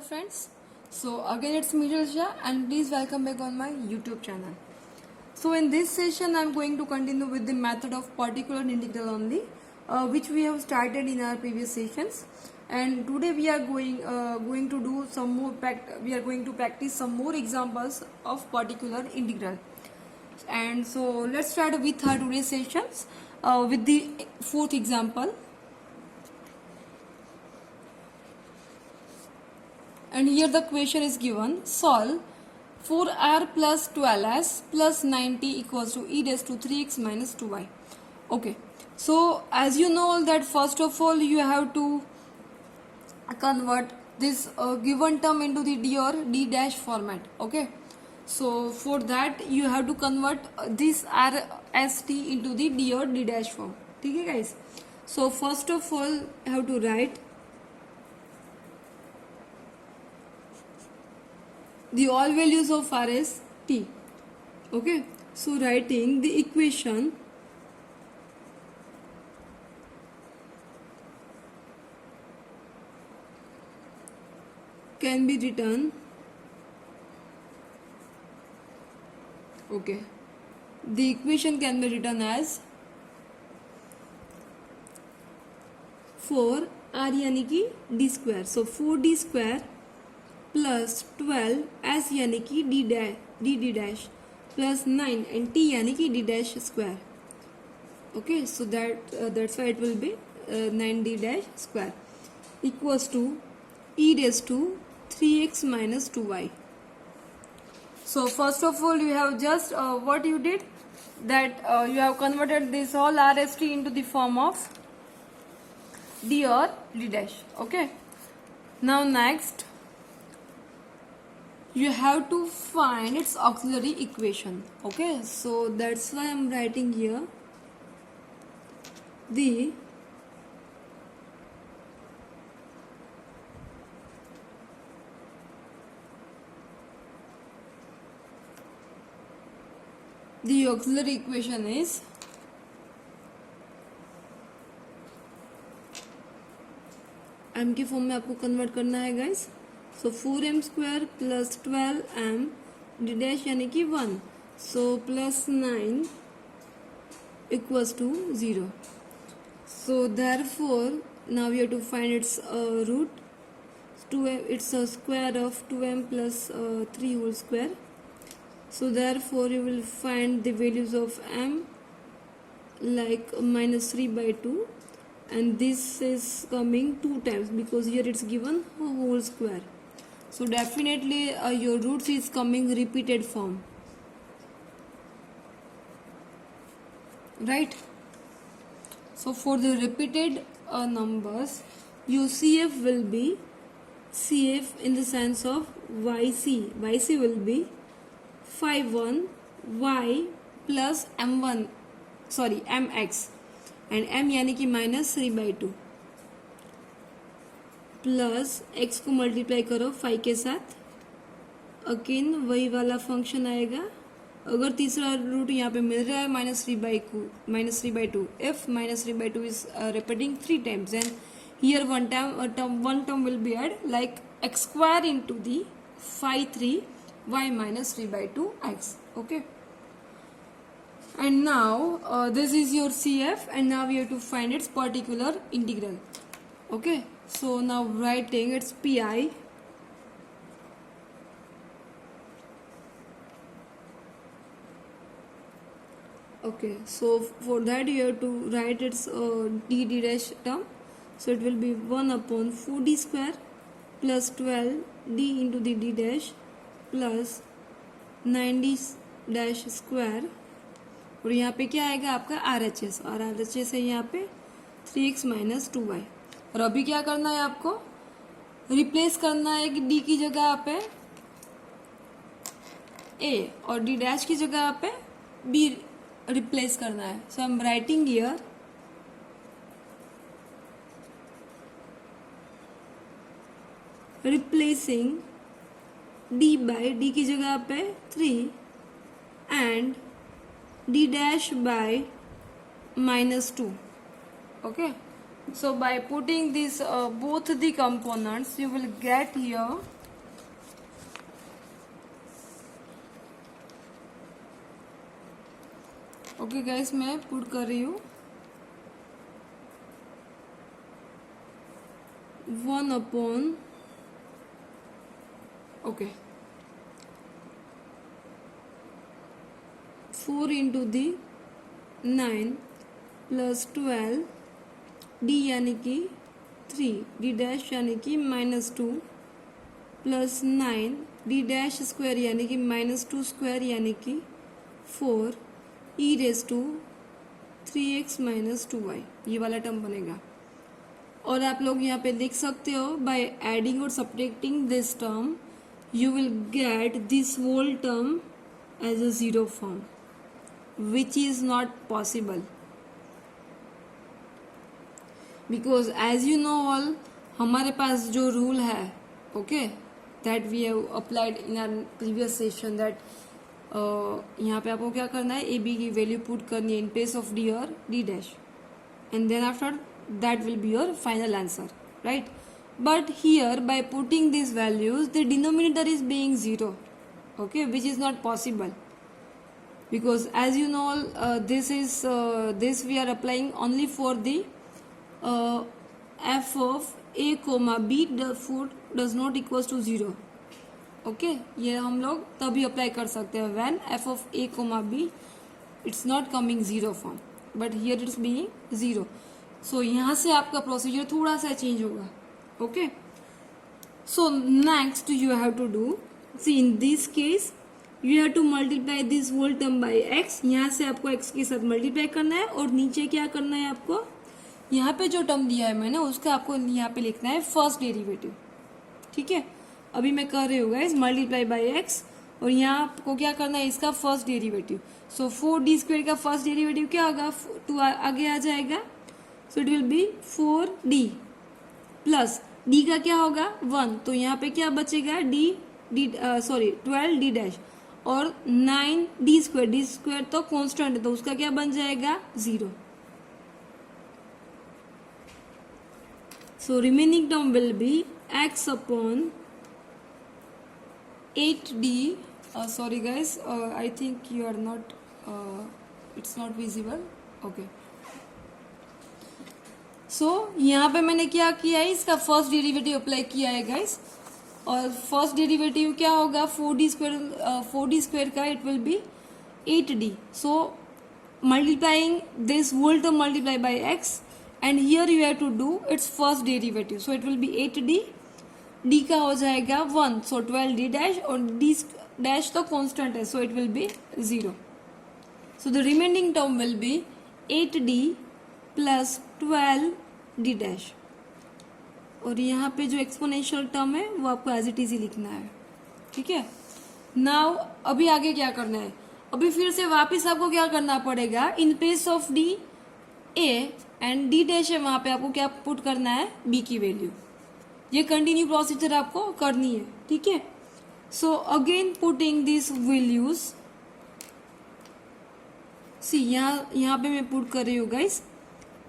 friends. So again it's me Shah and please welcome back on my YouTube channel. So in this session I'm going to continue with the method of particular integral only, which we have started in our previous sessions. And today we are going to do some more we are going to practice some more examples of particular integral. And so let's start with our today's sessions with the fourth example. And here the question is given: solve 4r plus 12s plus 90 equals to e raised to 3x minus 2y. Okay, so as you know that first of all you have to convert this given term into the d or d dash format. Okay, so for that you have to convert this rst into the d or d dash form. Okay guys, so first of all you have to write the all values of r is t. Okay, so writing the equation can be written, okay, the equation can be written as 4 r यानी कि d square, so 4d square plus 12 S यानी कि D dash plus 9 and T यानी कि D dash square. Okay, so that's why it will B 9d dash square equals to e raised to 3x minus 2y. So first of all you have just what you did, that you have converted this whole rst into the form of d or d dash. Okay, now next you have to find its auxiliary equation. Okay, so that's why I'm writing here the auxiliary equation is m के form में आपको convert करना है guys. So 4m square plus 12m D dash यानी कि 1, so plus 9 equals to 0. So therefore now we have to find its root. 2m, it's a square of 2m plus 3 whole square. So therefore you will find the values of m like minus 3 by 2, and this is coming 2 times because here it's given a whole square. So definitely your roots is coming repeated form, right? So for the repeated numbers, your CF will be CF in the sense of YC. YC will be 5 1 y plus m1 sorry mx, and m यानी कि minus 3 by 2 plus x को multiply करो 5 के साथ, again वही वाला function आएगा. अगर तीसरा रूट यहाँ पे मिल रहा है minus 3 by 2, if minus 3 by 2 is repeating 3 times, then here one term will be add like x square into the 5 3 y minus 3 by 2 x. Okay, and now this is your CF, and now we have to find its particular integral. Okay, so now writing its PI okay, so for that you have to write its d dash term. So it will be 1 upon 4d square plus 12 d into the d dash plus 9d dash square, और यहाँ पे क्या आएगा आपका RHS, और RHS है यहाँ पे 3x माइनस 2y. और अभी क्या करना है आपको, रिप्लेस करना है कि d की जगह पे a और d डैश की जगह पे b रिप्लेस करना है. So I am writing here replacing d by d की जगह पे 3 and d dash by minus 2. Okay, so by putting this both the components you will get here okay guys, मैं put कर रही हूँ 1 upon, okay, 4 into दी 9 plus 12 D यानी कि 3, D dash यानी कि -2 प्लस 9 डी डैश स्क्वायर यानी कि -2 स्क्वायर यानी कि 4 e raise to 3x minus 2y, ये वाला टर्म बनेगा। और आप लोग यहाँ पे देख सकते हो बाय एडिंग और subtracting this term you will get this whole term as a zero form, which is not possible because as you know all, हमारे पास जो रूल है, okay, that we have applied in our previous session, that यहाँ पे आपको क्या करना है, ए बी की वैल्यू पुट करनी है इन प्लेस ऑफ डी और D dash, and then after that will be your final answer, right? But here by putting these values the denominator is being 0, okay, which is not possible because as you know this we are applying only for the f of a comma b, the food does not equals to 0, okay, ये हम लोग तभी apply कर सकते हैं when f of a comma b it's not coming 0 form, but here it's being 0. सो यहाँ से आपका प्रोसीजर थोड़ा सा चेंज होगा, okay. So next you have to do, see in this case you have to multiply this whole term by x, यहाँ से आपको x के साथ मल्टीप्लाई करना है और नीचे क्या करना है आपको, यहाँ पे जो टर्म दिया है मैंने उसका आपको यहाँ पे लिखना है फर्स्ट डेरिवेटिव, ठीक है। अभी मैं कर रही हूँ गाइस मल्टीप्लाई बाय एक्स और यहाँ आपको क्या करना है इसका फर्स्ट डेरिवेटिव। सो 4d स्क्वायर का फर्स्ट डेरिवेटिव क्या होगा, 2 आगे आ जाएगा, सो it will B 4d plus d का क्या होगा 1, तो यहाँ पे क्या बचेगा सॉरी 12d डैश और 9d स्क्वायर, d स्क्वायर तो कांस्टेंट है तो उसका क्या बन जाएगा 0। So remaining term will be x upon 8d, sorry guys I think you are not, it's not visible, okay. So यहाँ पे मैंने क्या किया है, इसका फर्स्ट डेरिवेटिव अप्लाई किया है गाइस, और फर्स्ट डेरिवेटिव क्या होगा 4d स्क्वायर का it will be 8d, so multiplying this whole term multiply by x and here you have to do its first derivative, so it will be 8d, d का हो जाएगा 1, so 12d dash और d dash तो constant है, so it will be 0, so the remaining term will be 8d plus 12d dash, और यहाँ पे जो एक्सपोनेंशियल टर्म है वो आपको एज इट इज ही लिखना है, ठीक है। नाउ अभी आगे क्या करना है, अभी फिर से वापस आपको क्या करना पड़ेगा, इन place of d a and d dash है वहां पे आपको क्या पुट करना है b की वैल्यू, ये कंटिन्यू प्रोसीजर आपको करनी है, ठीक है। So again putting this values, see यहाँ पे मैं पुट कर रही हूँ गाइस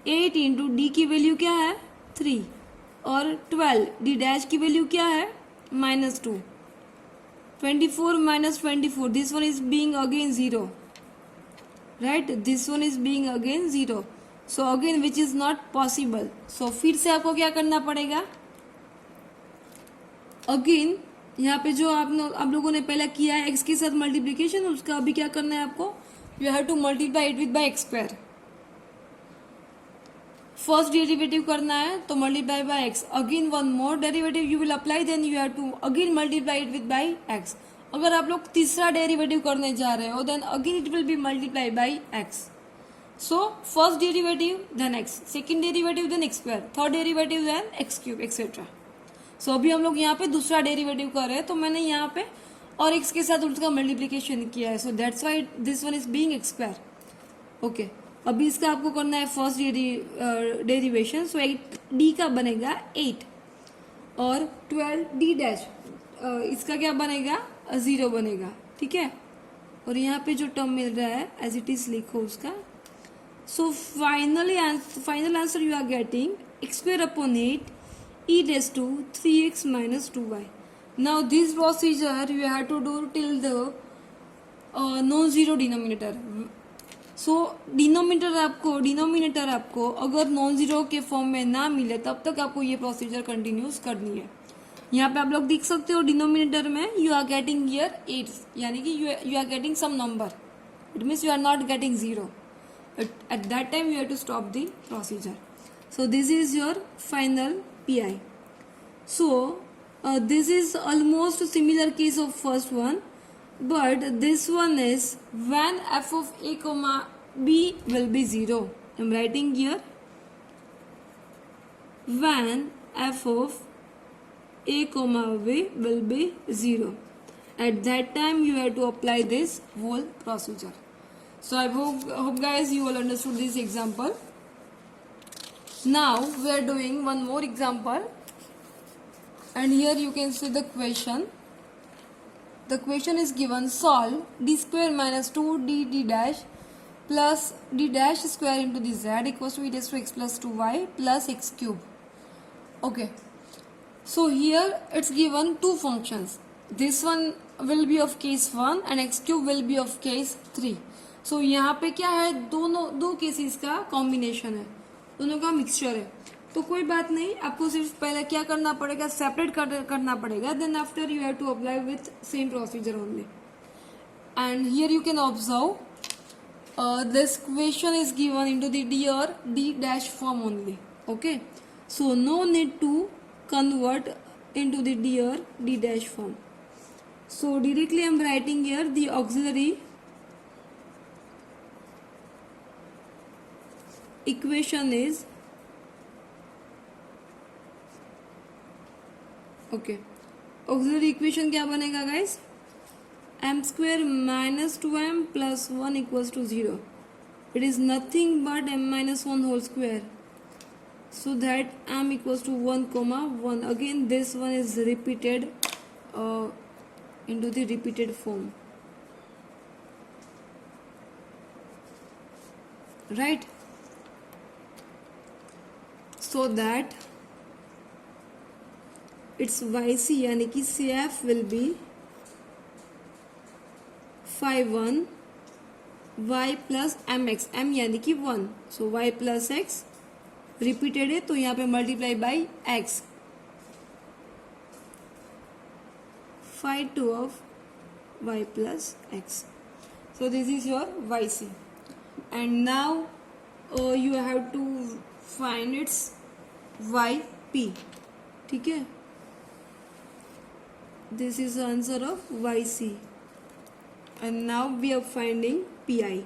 8 इंटू डी की वैल्यू क्या है 3 और 12 डी डैश की वैल्यू क्या है -2, 24 minus 24, this one is being again 0, right, this one is being again 0, so again which is not possible, so फिर से आपको क्या करना पड़ेगा, अगेन यहाँ पे जो आप लोगों ने पहले किया है x के साथ मल्टीप्लीकेशन, उसका अभी क्या करना है आपको, you have to multiply it with by x square, first derivative करना है तो multiply by x, again one more derivative you will apply, then you have to again multiply it with by x. अगर आप लोग तीसरा derivative करने जा रहे हो then again it will be multiply by x, so first derivative then x, second derivative then x square, third derivative then x cube etcetera. सो अभी हम लोग यहाँ पे दूसरा डेरिवेटिव कर रहे हैं तो मैंने यहाँ पे और एक्स के साथ उसका मल्टीप्लीकेशन किया है, so that's why this one is being x square, okay. अभी इसका आपको करना है फर्स्ट डेरिवेशन, सो 8d का बनेगा 8 और 12d डैश इसका क्या बनेगा 0 बनेगा, ठीक है। और यहाँ पे जो टर्म मिल रहा है एज इट इज लिखो उसका, so final answer you are getting x square upon 8 e raised to 3x minus 2y. Now this procedure you have to do till the non-zero denominator. So denominator आपको अगर non zero के form में ना मिले तब तक आपको ये प्रोसीजर कंटिन्यूस करनी है। यहाँ पे आप लोग देख सकते हो डिनोमिनेटर में यू आर गेटिंग हियर 8, यानी कि you are getting some number, it means you are not getting zero. At that time you have to stop the procedure. So this is your final PI. So this is almost similar case of first one, but this one is when f of a comma b will be 0. I'm writing here when f of a comma b will be 0. At that time you have to apply this whole procedure. So I hope guys you all understood this example. Now we are doing one more example, and here you can see the question. The question is given: solve d square minus 2d dash plus d dash square into the z equals to e raised to x plus 2y plus x cube. Okay. So here it's given two functions. This one will be of case 1 and x cube will be of case 3. सो यहाँ पे क्या है, दो cases का combination है, दोनों का mixture है। तो कोई बात नहीं, आपको सिर्फ पहले क्या करना पड़ेगा, सेपरेट करना पड़ेगा, then after you have to apply with same procedure only. And here you can observe this question is given into the D और D dash form only. Okay, so no need to convert into the D और D dash form. So directly I am writing here the auxiliary equation is okay, auxiliary equation क्या बनेगा guys, m square minus 2m plus 1 equals to 0. It is nothing but m minus 1 whole square, so that m equals to 1 comma 1. Again this one is repeated into the repeated form, right? So that its yc यानी कि CF will be 5 1 y plus mx, m यानी कि 1, so y plus x repeated है तो यहाँ पे multiply by x, 5 2 of y plus x. So this is your yc, and now you have to find its yp. ठीक है, this is the answer of yc, and now we are finding pi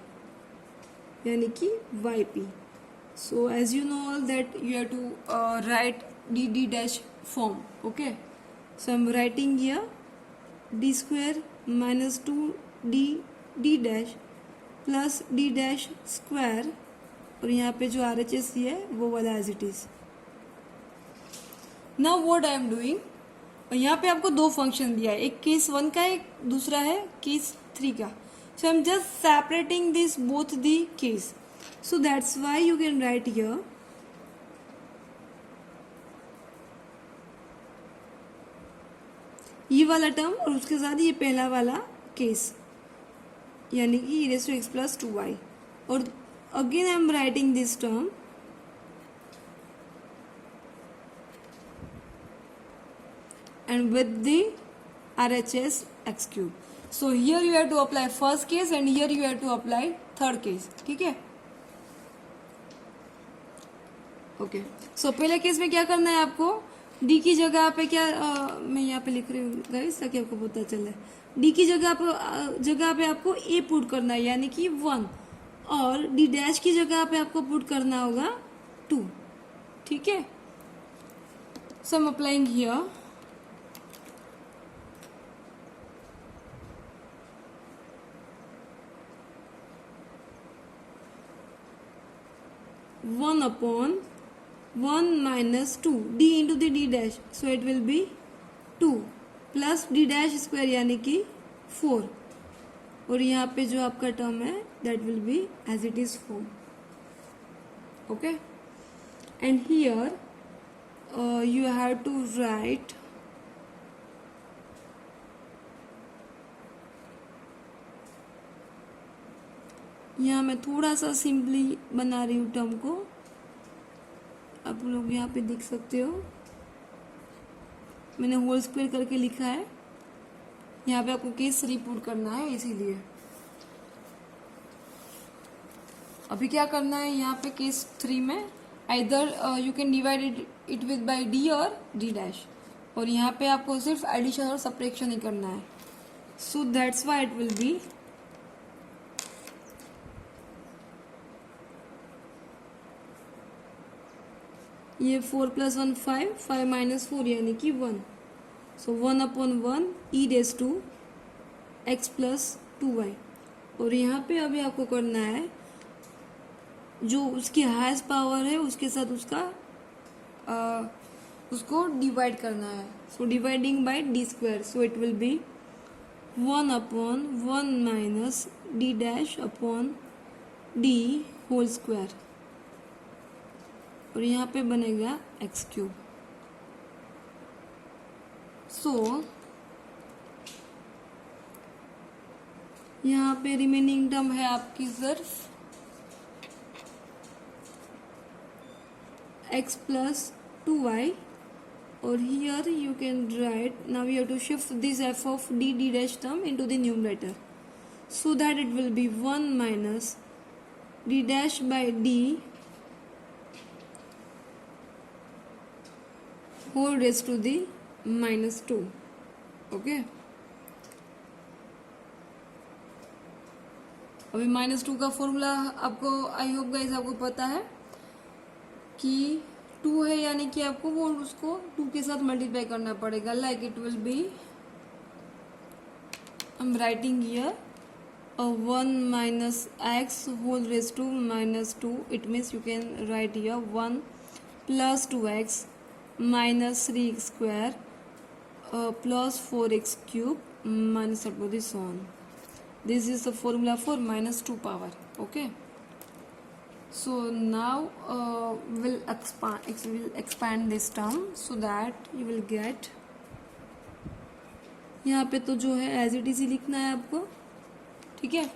यानी कि yp. So as you know all that you have to write d dash form. Okay, so I'm writing here d square minus 2d d dash plus d dash square, और यहाँ पे जो RHS है वो वाला as it is. Now what I am doing, यहाँ पे आपको दो फंक्शन दिया है, एक केस 1 का, एक दूसरा है केस 3 का। So I am just separating this both the case, so that's why you can write here ये वाला टर्म और उसके साथ ये पहला वाला केस यानी कि e raised to x plus 2y, और again I am writing this term and with the RHS x cube. So here you have to apply first case and here you have to apply third case. ठीक है, okay. सो पहले case में क्या करना है आपको, d की जगह पे क्या मैं यहाँ पे लिख रही हूँ गाइस ताकि आपको पता चले, d की जगह पे आपको a पुट करना है यानी कि 1, और d डैश की जगह पे आपको पुट करना होगा 2। ठीक है, so I am applying here one upon 1 minus 2 d into the d dash, so it will be 2 plus d dash square यानी कि 4, और यहाँ पे जो आपका टर्म है that will be as it is form. Okay, and here you have to write यहाँ मैं थोड़ा सा सिंपली बना रही हूँ टर्म को, आप लोग यहाँ पे देख सकते हो मैंने होल स्क्वायर करके लिखा है। यहाँ पे आपको केस 3 पुट करना है, इसीलिए अभी क्या करना है यहाँ पे केस 3 में either you can divide it with by D और डी डैश, और यहाँ पे आपको सिर्फ एडिशन और सब्ट्रैक्शन ही करना है। सो that's why it will B ये 4 + 1 5, 5 - 4 यानी कि 1। So 1/1 e raise to x + 2y, और यहाँ पे अभी आपको करना है जो उसकी हाईएस्ट पावर है उसके साथ उसको डिवाइड करना है। So dividing by D square, so it will be 1/1 - d dash upon d whole square, और यहाँ पे बनेगा x³। सो यहाँ पे रिमेनिंग टर्म है आपकी सिर्फ x + 2y, और here you can write, now you have to shift this f of d dash term into the numerator, so that it will be 1 - d dash by d whole raised to the -2। Okay, अभी -2 का formula आपको आई hope guys आपको पता है कि 2 है, यानी कि आपको वो उसको 2 के साथ मल्टीप्लाई करना पड़ेगा। Like it will be, I am writing here 1 - x whole raise to -2, it means you can write here 1 + 2x - 3x² + 4x³ - this on. This is the formula for -2 power. Okay. So now we'll expand this term so that you will get, यहाँ पे तो जो है as it is ही लिखना है आपको, ठीक है।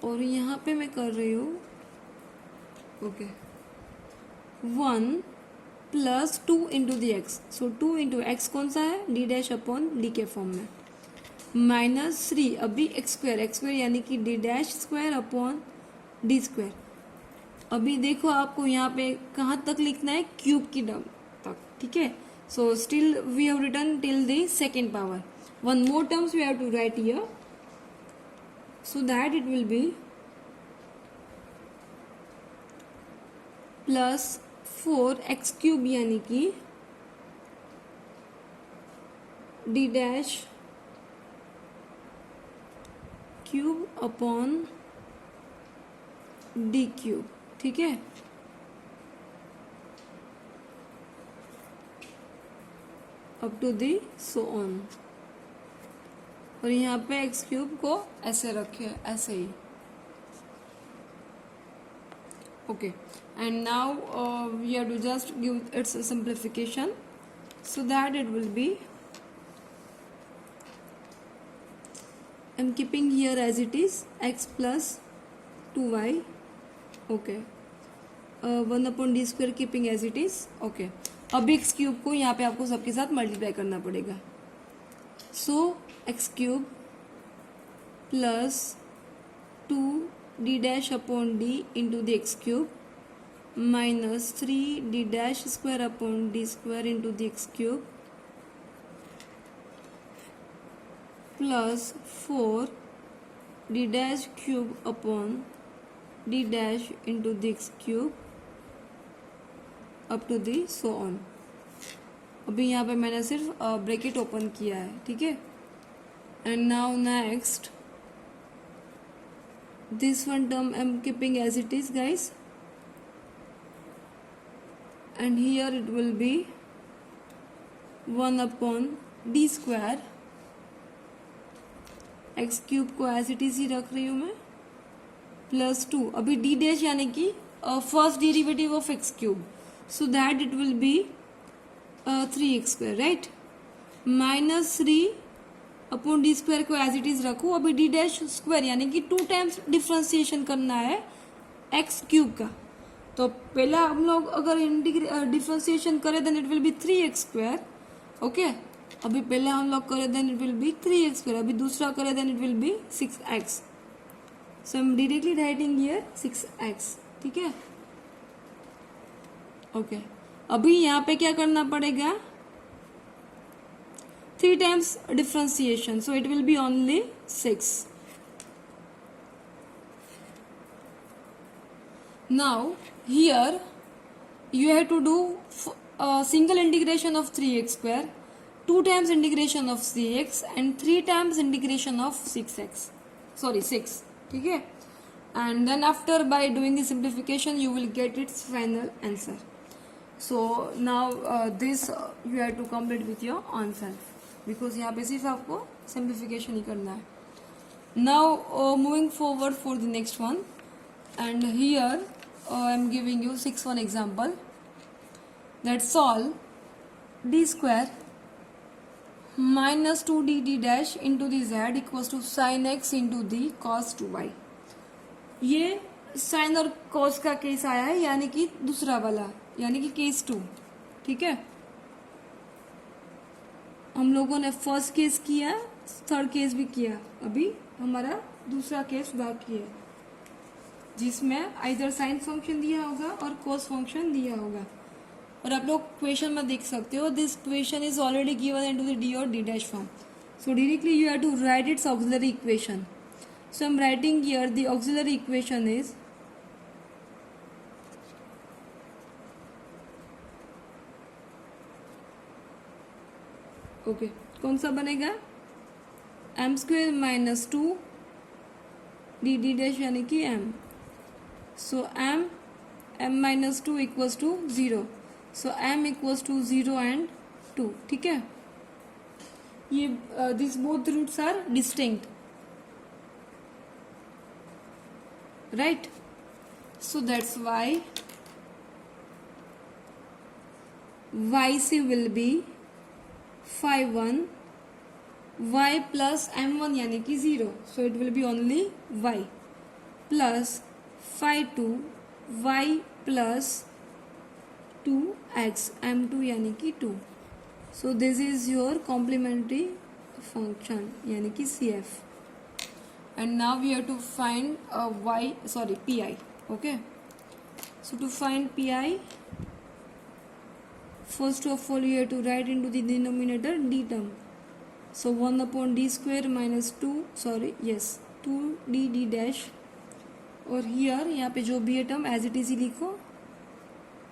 और यहाँ पे मैं कर रही हूँ ओके 1 + 2 × दी एक्स। सो 2 × x कौन सा है, d डैश अपॉन डी के फॉर्म में, -3 अभी x² यानी कि d dash square upon D square. अभी देखो आपको यहाँ पे कहाँ तक लिखना है, क्यूब की टर्म तक, ठीक है। So still we have written till the second power, one more terms we have to write here, so that it will be +4x³ यानी कि d dash cube upon d³, ठीक है। Up to the so on, और यहाँ पे x³ को ऐसे रखे, ऐसे ही। Okay, and now we have to just give its simplification so that it will be, I am keeping here as it is x + 2y, okay, 1/d² keeping as it is, okay। अब x³ को यहाँ पे आपको सबके साथ multiply करना पड़ेगा। So x³ + 2d dash upon d into the x³ -3d dash square upon d square into the x³ +4 d dash cube upon d dash into the x³ up to the so on. अभी यहाँ पे मैंने सिर्फ bracket open किया है, ठीक है। And now next this one term I am keeping as it is guys, and here it will be 1/d square, x³ को एज इट इज ही रख रही हूँ मैं, +2 अभी d डैश यानी कि first derivative of x³, so that it will be 3x², right, -3 upon D square को as it is रखो। अभी डी डैश स्क्वायर यानी कि 2 टाइम्स डिफ्रेंसिएशन करना है एक्स क्यूब का। तो पहला हम लोग अगर डिफ्रेंसिएशन करें then it will be 3x square. Okay, अभी पहला हम लोग करें then it will be 3x square, अभी दूसरा करें then it will be 6x। So I am directly writing here 6x। ठीक है, ओके। अभी यहाँ पे क्या करना पड़ेगा, 3 times differentiation, so it will B only 6। Now here you have to do single integration of 3x square, 2 times integration of 3x and 3 times integration of 6x, sorry 6. ठीक है, and then after by doing the simplification you will get its final answer. So now this you have to complete with your own self because यहाँ पे सिर्फ आपको simplification ही करना है. Now moving forward for the next one, and here I am giving you 6-1 example that solve d square minus 2d d dash into the z equals to sin x into the cos 2y. ये sin और cos का case आया है यानी कि दूसरा वाला यानी कि केस 2। ठीक है, हम लोगों ने फर्स्ट केस किया, थर्ड केस भी किया, अभी हमारा दूसरा केस बाकी है जिसमें आइदर साइन फंक्शन दिया होगा और कोस फंक्शन दिया होगा। और आप लोग क्वेश्चन में देख सकते हो this question is already given into the D और D dash form, so directly you have to write its auxiliary equation. So I am writing here the auxiliary equation is okay, कौन सा बनेगा, M square minus 2 D D dash यानी कि M. So m minus 2 equals to 0. So m equals to 0 and 2. ठीक है, ये these both roots are distinct, right? So that's why yc will be phi 1 y plus m1 यानी कि 0. So it will be only y plus phi 2 y plus 2x m2 यानी कि 2. So this is your complementary function यानी कि CF. And now we have to find pi. Okay, so to find pi, first of all you have to write into the denominator d term. So 1 upon d square minus 2d d dash, और here यहाँ पे जो भी है term as it is ही लिखो,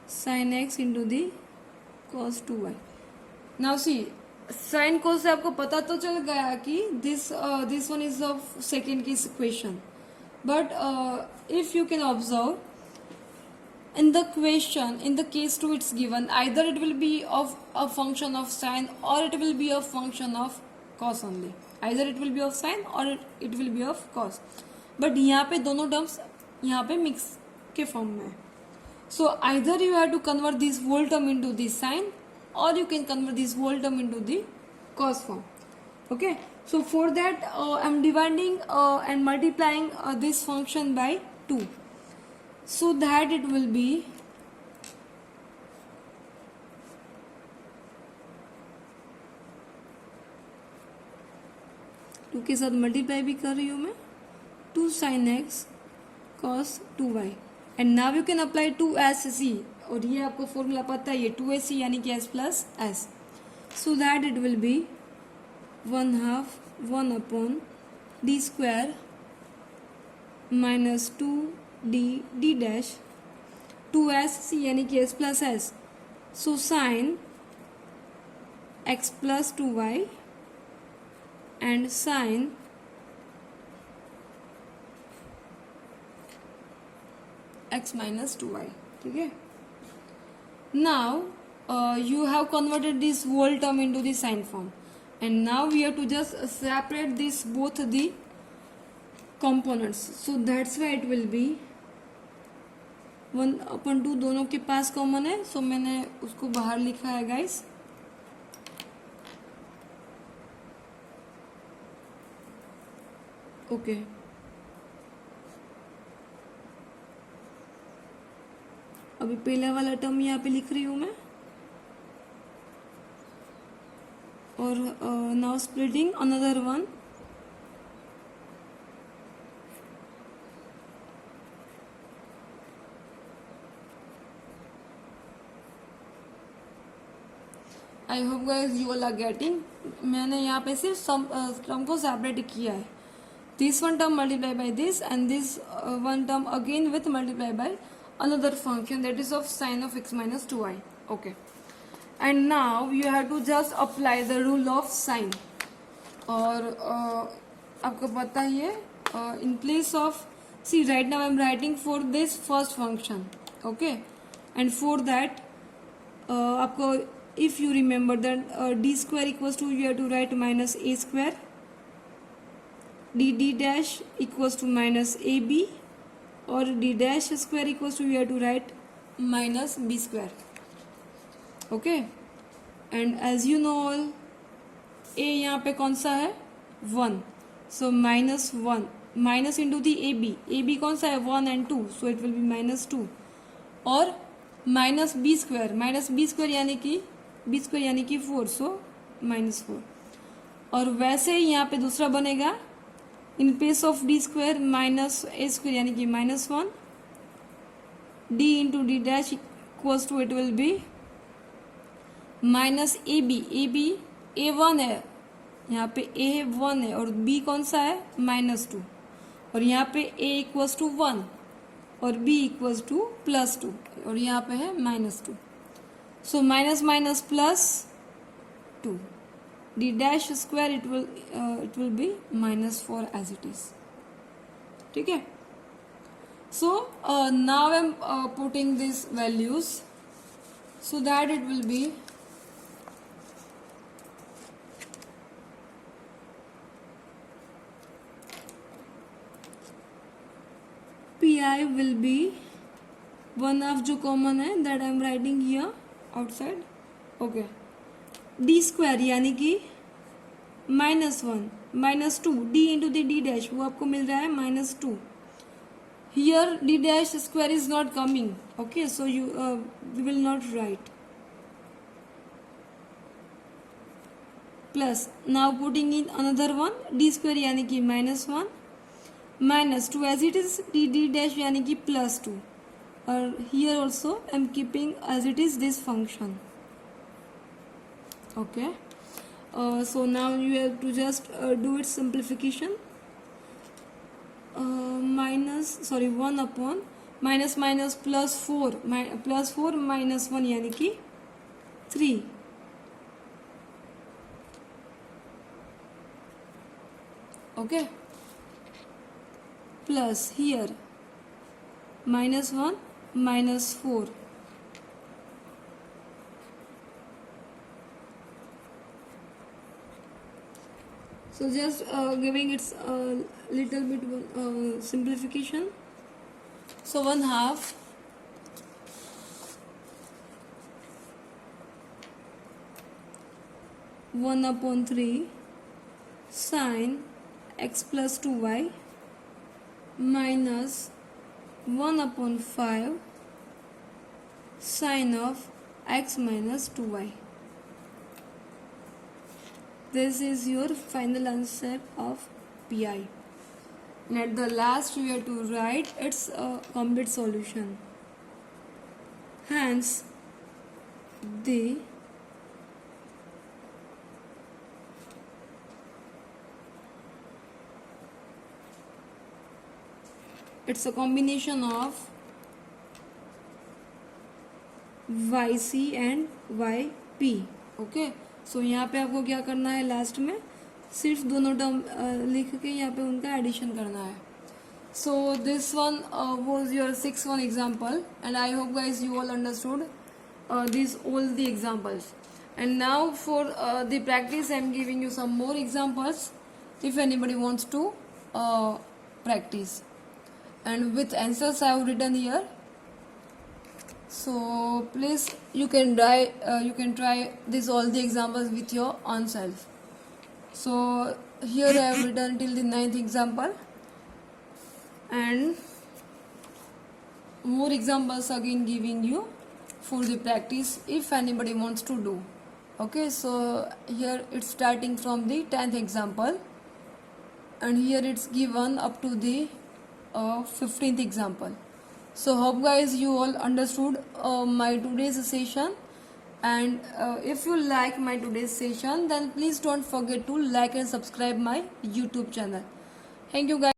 sine x into the cos 2y. Now see sine cos से आपको पता तो चल गया कि this one is of second case equation, but if you can observe in the question, in the case 2 it's given either it will be of a function of sine or it will be a function of cos only, either it will be of sine or it will be of cos, but यहाँ पे दोनों terms यहाँ पे mix के form में है. So either you have to convert this whole term into this sine और you can convert this whole term into the cos form. Okay, so for that I'm dividing and multiplying this function by 2, so that it will be two के साथ multiply भी कर रही हूँ मैं, 2 sin x cos 2y, and now you can apply 2s c, और ये आपको फॉर्मूला पता है, ये 2ac यानी कि s plus s, so that it will B 1/2 1 upon d square minus 2d d dash 2s c यानी कि s plus s, so sin x plus 2y and sin x minus 2y. ठीक है, now you have converted this whole term into the sine form, and now we have to just separate this both the components, so that's why it will be 1/2, दोनों के पास common है, so मैंने उसको बाहर लिखा है गाइस. ओके, अभी पहला वाला टर्म यहाँ पे लिख रही हूँ मैं, और now splitting another one. I hope guys you all are getting. मैंने यहाँ पे सिर्फ सम टर्म को सेपरेट किया है. This one term multiply by this and this one term again with multiply by another function that is of sin of x minus 2i. Okay, and now you have to just apply the rule of sine. और आपको पता ही है, in place of, see right now I am writing for this first function. Okay, and for that आपको, if you remember that d square equals to, you have to write minus a square, d dash equals to minus ab, और d dash square equals to, you have to write minus b square. Okay, and as you know all, a यहाँ पे कौन सा है, 1, so minus 1 minus into the ab कौन सा है, 1 and 2, so it will be minus 2, और minus b square यानी कि 4, so minus 4. और वैसे ही यहाँ पे दूसरा बनेगा, in place of D square minus A square यानी कि -1, d into D dash equals to, it will be minus A B a1 है, यहाँ पे a1 है, और b कौन सा है, -2, और यहाँ पे a इक्वल्स टू 1 और b इक्वल्स टू +2, और यहाँ पे है -2, so minus minus +2, d dash square it will be -4 as it is. ठीक है, so now I am putting these values so that it will be pi will be 1/2 जो common है, that I am writing here outside. Okay, d square यानी कि -1 -2 d into the D dash, वो आपको मिल रहा है -2. Here d dash square is not coming. Okay, so you we will not write. Plus now putting in another one, d square यानी कि -1 -2 as it is, d dash यानी कि +2, और here also I am keeping as it is this function. Okay, so now you have to just do its simplification. 1 upon minus +4 -1 यानी कि 3. Okay, plus here -1 -4. So just giving its little bit simplification. So 1/2 1/3 sin x plus 2y minus 1/5 sin of x minus 2y. This is your final answer of pi. And at the last you have to write its complete solution. Hence, it's a combination of yc and yp. Okay. सो यहाँ पे आपको क्या करना है, last में सिर्फ दोनों term लिख के यहाँ पे उनका एडिशन करना है. So this one was your 6th example, and I hope guys you all understood this all the examples. And now for the practice I am giving you some more examples if anybody wants to practice, and with answers I have written here. So please you can try this all the examples with your own self. So here I have written till the 9th example, and more examples again giving you for the practice if anybody wants to do. Okay, so here it's starting from the 10th example, and here it's given up to the 15th example. So hope guys you all understood my today's session, and if you like my today's session, then please don't forget to like and subscribe my YouTube channel. Thank you guys.